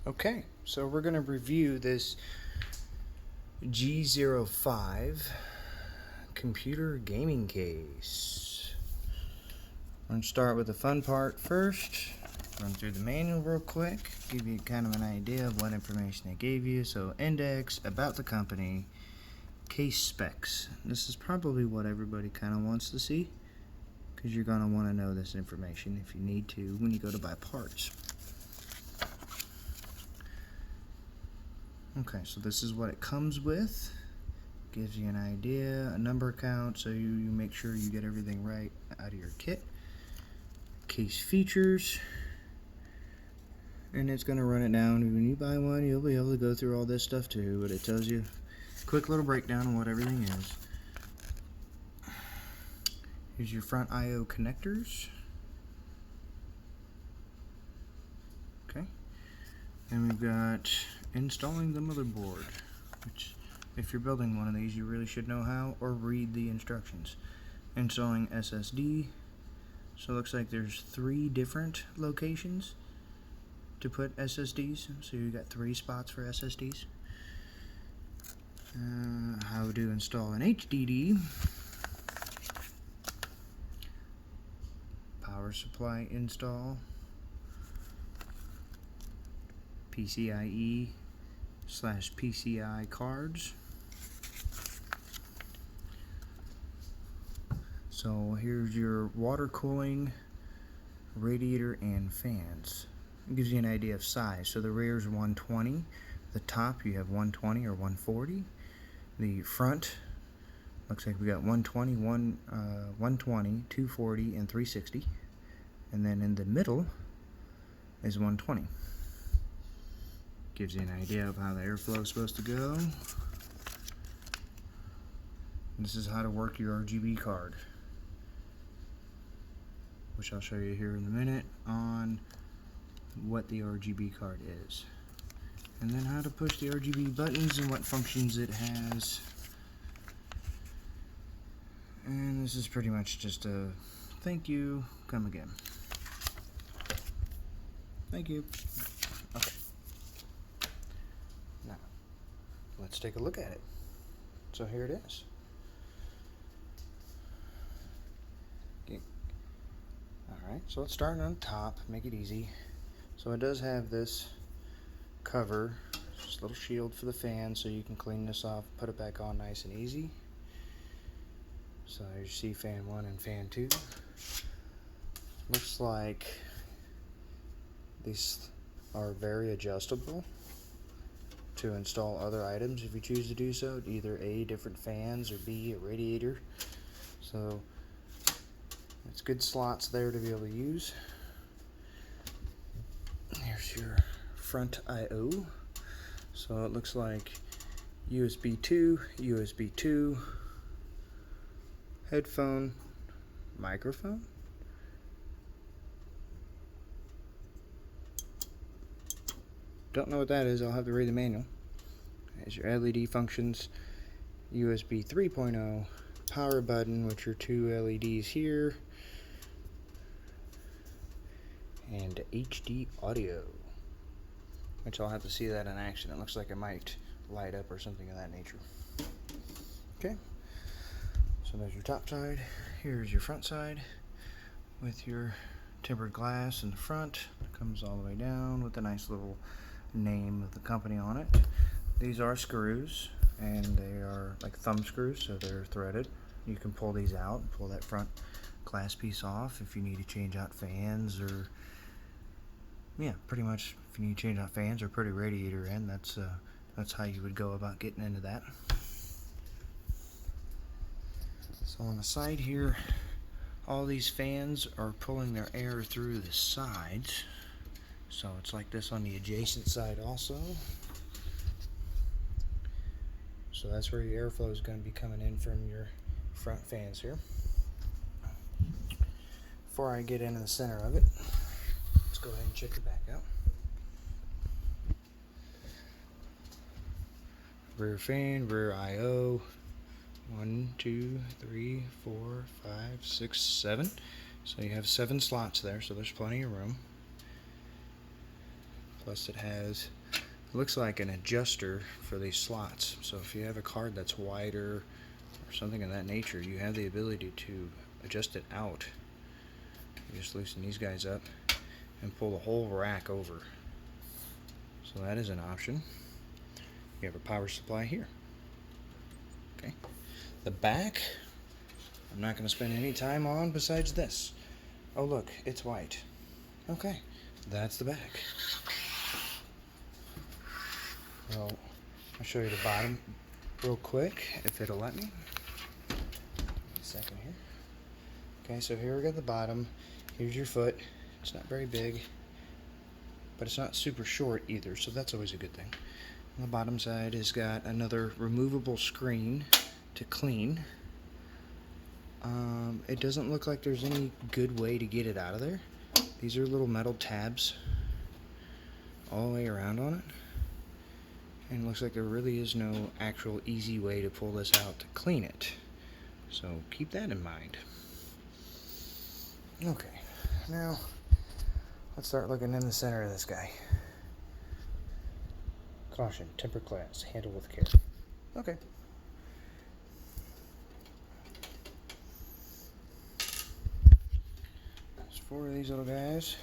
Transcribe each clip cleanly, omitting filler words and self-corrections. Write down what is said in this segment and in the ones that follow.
Okay, so we're going to review this G05 computer gaming case. I'm going to start with the fun part first, run through the manual real quick, give you kind of an idea of what information they gave you. So index, about the company, case specs. This is probably what everybody kind of wants to see, because you're going to want to know this information if you need to when you go to buy parts. Okay, so this is what it comes with. Gives you an idea, a number count, so you make sure you get everything right out of your kit. Case features, and it's going to run it down. When you buy one, you'll be able to go through all this stuff too, but it tells you a quick little breakdown on what everything is. Here's your front I/O connectors. Okay, and we've got installing the motherboard, which if you're building one of these you really should know how, or read the instructions. Installing SSD, so it looks like there's 3 different locations to put SSDs, so you got 3 spots for SSDs. How to install an HDD, power supply install, PCIe/PCI cards. So here's your water cooling, radiator, and fans. It gives you an idea of size. So the rear is 120, the top you have 120 or 140. The front looks like we got 120, 120, 240, and 360. And then in the middle is 120. Gives you an idea of how the airflow is supposed to go. This is how to work your RGB card, which I'll show you here in a minute on what the RGB card is. And then how to push the RGB buttons and what functions it has. And this is pretty much just a thank you, come again. Thank you. Okay. Now, let's take a look at it. So here it is. Okay. Alright, so let's start on the top, make it easy. So it does have this cover, just a little shield for the fan, so you can clean this off, put it back on nice and easy. So you see fan 1 and fan 2. Looks like these are very adjustable to install other items if you choose to do so, either A, different fans, or B, a radiator. So it's good slots there to be able to use. Here's your front I/O. So it looks like USB 2, USB 2, headphone, microphone. Don't know what that is, I'll have to read the manual. There's your LED functions, USB 3.0, power button with your 2 LEDs here, and HD audio, which I'll have to see that in action. It looks like it might light up or something of that nature. Okay, so there's your top side. Here's your front side with your tempered glass in the front. It comes all the way down with a nice little name of the company on it. These are screws, and they are like thumb screws, so they're threaded. You can pull these out, pull that front glass piece off if you need to change out fans, or yeah, pretty much if you need to change out fans or put a radiator in, that's how you would go about getting into that. So on the side here, all these fans are pulling their air through the sides. So it's like this on the adjacent side also. So that's where your airflow is going to be coming in from your front fans here. Before I get into the center of it, let's go ahead and check the back out. Rear fan, rear I/O. 1, 2, 3, 4, 5, 6, 7. So you have 7 slots there, so there's plenty of room. Plus it has, looks like an adjuster for these slots. So if you have a card that's wider or something of that nature, you have the ability to adjust it out. You just loosen these guys up and pull the whole rack over. So that is an option. You have a power supply here. Okay. The back, I'm not going to spend any time on besides this. Oh look, it's white. Okay, that's the back. Well, I'll show you the bottom real quick, if it'll let me. Give me a second here. Okay, so here we got the bottom. Here's your foot. It's not very big, but it's not super short either, so that's always a good thing. On the bottom side has got another removable screen to clean. It doesn't look like there's any good way to get it out of there. These are little metal tabs all the way around on it. And it looks like there really is no actual easy way to pull this out to clean it. So keep that in mind. Okay, now let's start looking in the center of this guy. Caution, tempered glass, handle with care. Okay. There's 4 of these little guys.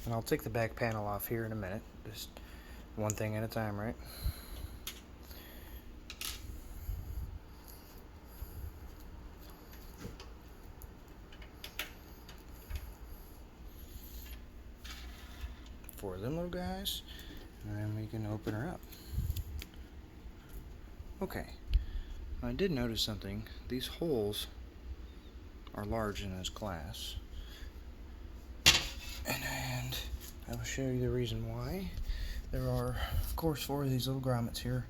And I'll take the back panel off here in a minute. Just one thing at a time, right? Four of them little guys, and then we can open her up. Okay, I did notice something. These holes are large in this glass, and I will show you the reason why. There are, of course, 4 of these little grommets here,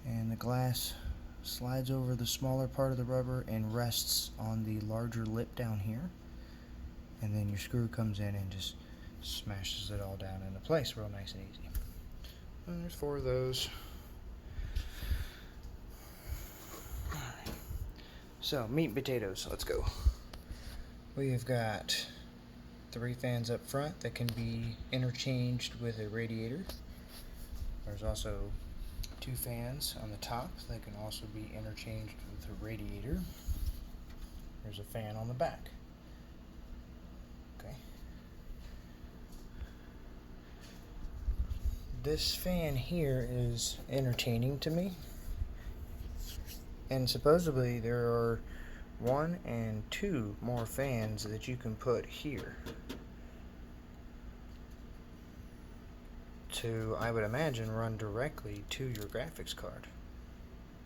and the glass slides over the smaller part of the rubber and rests on the larger lip down here, and then your screw comes in and just smashes it all down into place real nice and easy. And there's 4 of those. Alright. So, meat and potatoes, let's go. We've got 3 fans up front that can be interchanged with a radiator. There's also 2 fans on the top that can also be interchanged with a radiator. There's a fan on the back. Okay. This fan here is entertaining to me, and supposedly there are 1 and 2 more fans that you can put here to, I would imagine, run directly to your graphics card,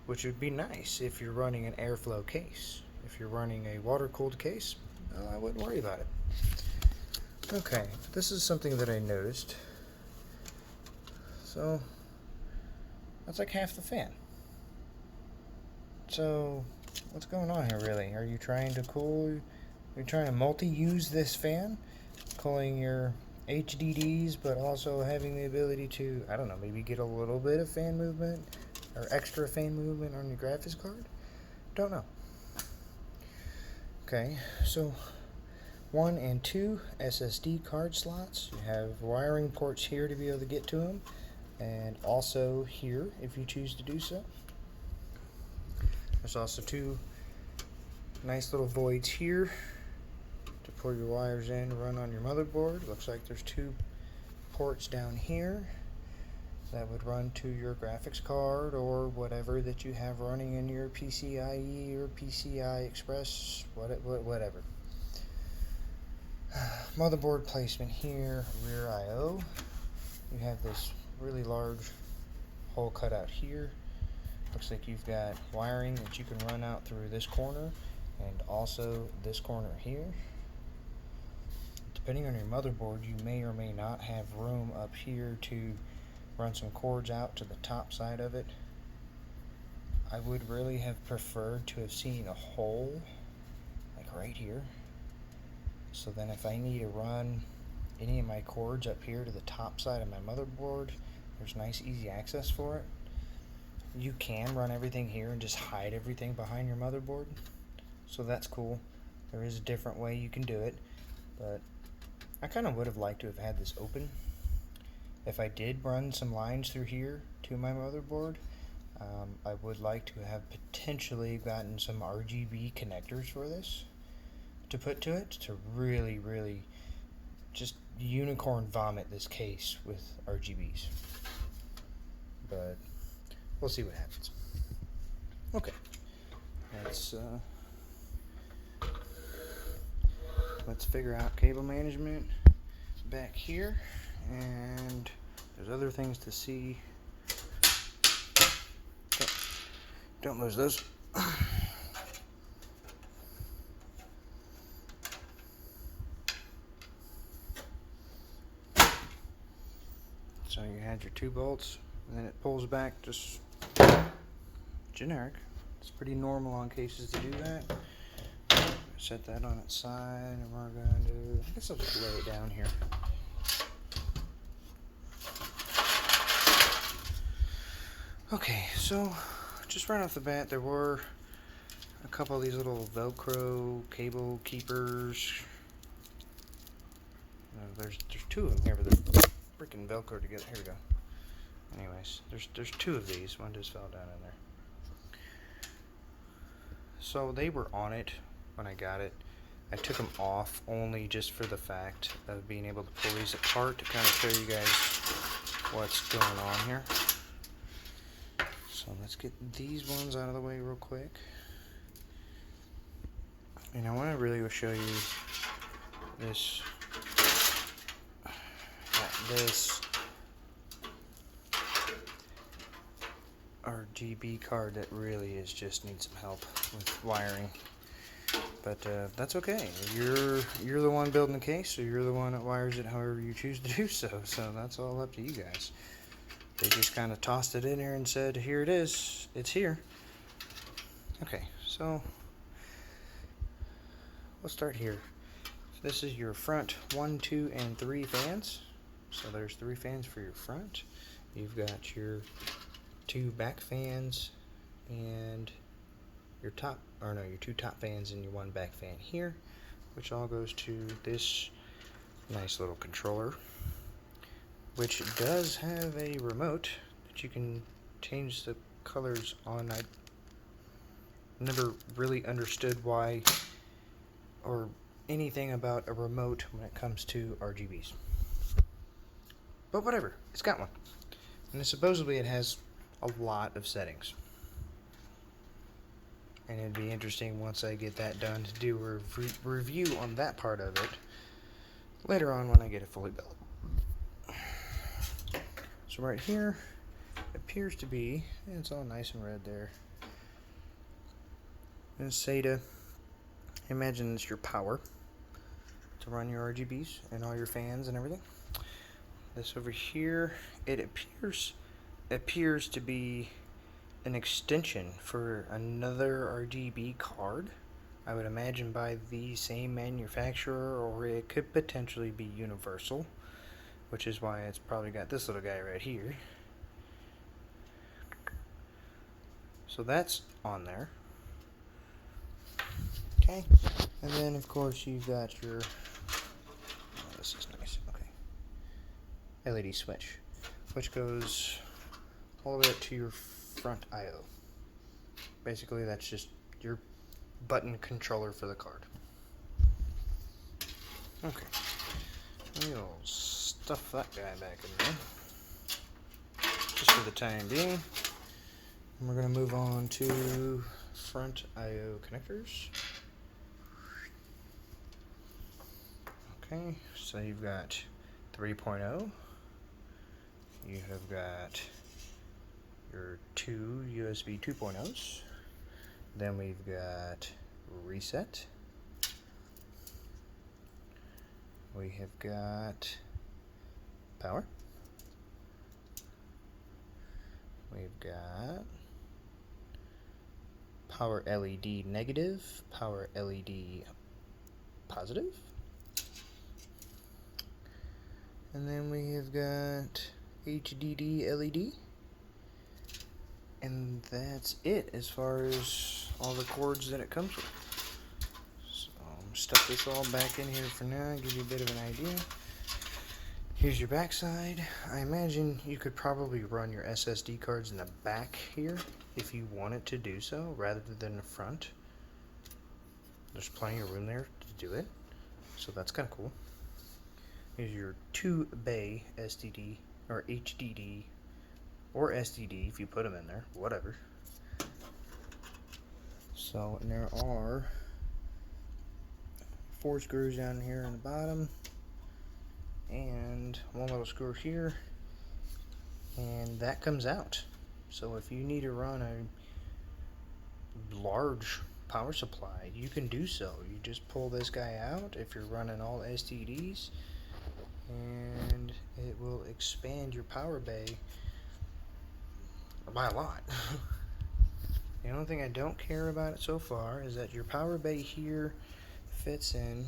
which would be nice if you're running an airflow case. If you're running a water-cooled case, I wouldn't worry about it. Okay, this is something that I noticed. So that's like half the fan. So what's going on here really? Are you trying to you're trying to multi-use this fan, cooling your HDDs, but also having the ability to, I don't know, maybe get a little bit of fan movement or extra fan movement on your graphics card? Don't know. Okay, so 1 and 2 SSD card slots. You have wiring ports here to be able to get to them, and also here if you choose to do so. There's also 2 nice little voids here to pull your wires in to run on your motherboard. Looks like there's 2 ports down here that would run to your graphics card or whatever that you have running in your PCIe or PCI Express, whatever. Motherboard placement here, rear I/O. You have this really large hole cut out here. Looks like you've got wiring that you can run out through this corner and also this corner here. Depending on your motherboard, you may or may not have room up here to run some cords out to the top side of it. I would really have preferred to have seen a hole like right here, so then if I need to run any of my cords up here to the top side of my motherboard, there's nice easy access for it. You can run everything here and just hide everything behind your motherboard, so that's cool. There is a different way you can do it, but I kind of would have liked to have had this open. If I did run some lines through here to my motherboard, I would like to have potentially gotten some RGB connectors for this to put to it to really, really just unicorn vomit this case with RGBs. But we'll see what happens. Okay, let's figure out cable management back here, and there's other things to see. Don't lose those. So you had your 2 bolts, and then it pulls back just generic. It's pretty normal on cases to do that. Set that on its side, and we're going to, I guess I'll just lay it down here. Okay, so just right off the bat, there were a couple of these little Velcro cable keepers. There's 2 of them here, but they're freaking Velcro together. Here we go. Anyways, there's 2 of these. One just fell down in there. So they were on it when I got it. I took them off only just for the fact of being able to pull these apart to kind of show you guys what's going on here. So let's get these ones out of the way real quick. And I want to really show you this RGB card that really just needs some help with wiring. But that's okay. You're the one building the case, so you're the one that wires it however you choose to do so. So that's all up to you guys. They just kind of tossed it in here and said, here it is. It's here. Okay, so let's start here. So this is your front 1, 2, and 3 fans. So there's 3 fans for your front. You've got your 2 back fans and your your 2 top fans and your 1 back fan here, which all goes to this nice little controller, which does have a remote that you can change the colors on. I never really understood why or anything about a remote when it comes to RGBs. But whatever, it's got one. And supposedly it has a lot of settings. And it'd be interesting once I get that done to do a review on that part of it later on when I get it fully built. So right here appears to be, and it's all nice and red there, and SATA. Imagine it's your power to run your RGBs and all your fans and everything. This over here, it appears to be an extension for another RGB card. I would imagine by the same manufacturer, or it could potentially be universal, which is why it's probably got this little guy right here. So that's on there. Okay, and then of course you've got your, oh, this is nice, okay, LED switch, which goes all the way up to your front I/O. Basically that's just your button controller for the card. Okay, we'll stuff that guy back in there just for the time being. And we're going to move on to front I/O connectors. Okay, so you've got 3.0. You have got your 2 USB 2.0s. Then we've got reset. We have got power. We've got power LED negative, power LED positive. And then we have got HDD LED. And that's it as far as all the cords that it comes with. So I'm stuff this all back in here for now, give you a bit of an idea. Here's your backside. I imagine you could probably run your SSD cards in the back here if you wanted to do so, rather than the front. There's plenty of room there to do it, so that's kind of cool. Here's your 2-bay SDD, or HDD, or SDD if you put them in there, whatever. So, and there are 4 screws down here on the bottom, and one little screw here, and that comes out. So if you need to run a large power supply, you can do so. You just pull this guy out if you're running all STDs, and it will expand your power bay by a lot. The only thing I don't care about it so far is that your power bay here fits in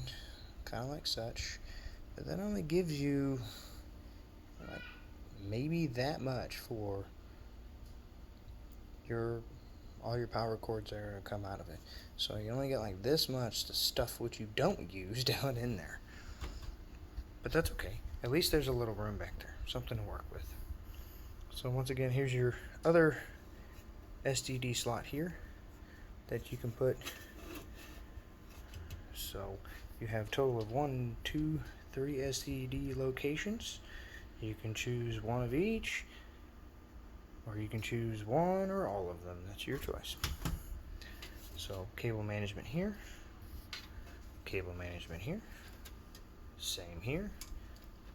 kind of like such, but that only gives you like maybe that much for all your power cords that are going to come out of it. So you only get like this much to stuff what you don't use down in there. But that's okay. At least there's a little room back there, something to work with. So once again, here's your other SDD slot here that you can put. So you have a total of 1, 2, 3 SDD locations. You can choose one of each, or you can choose one or all of them. That's your choice. So cable management here, cable management here, same here,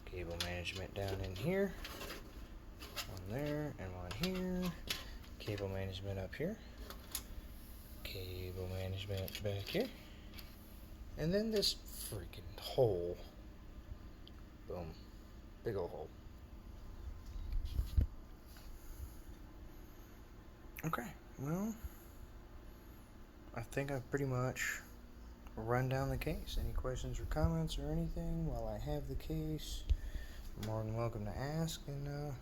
cable management down in here, one there and one here, cable management up here, cable management back here, and then this freaking hole. Boom. Big old hole. Okay, well, I think I've pretty much run down the case. Any questions or comments or anything while I have the case, you're more than welcome to ask, and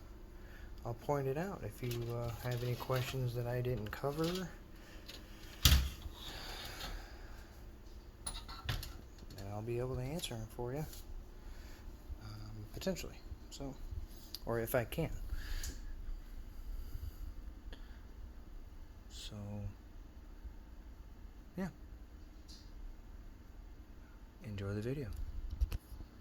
I'll point it out. If you have any questions that I didn't cover, then I'll be able to answer them for you, potentially. So, or if I can. So, yeah. Enjoy the video.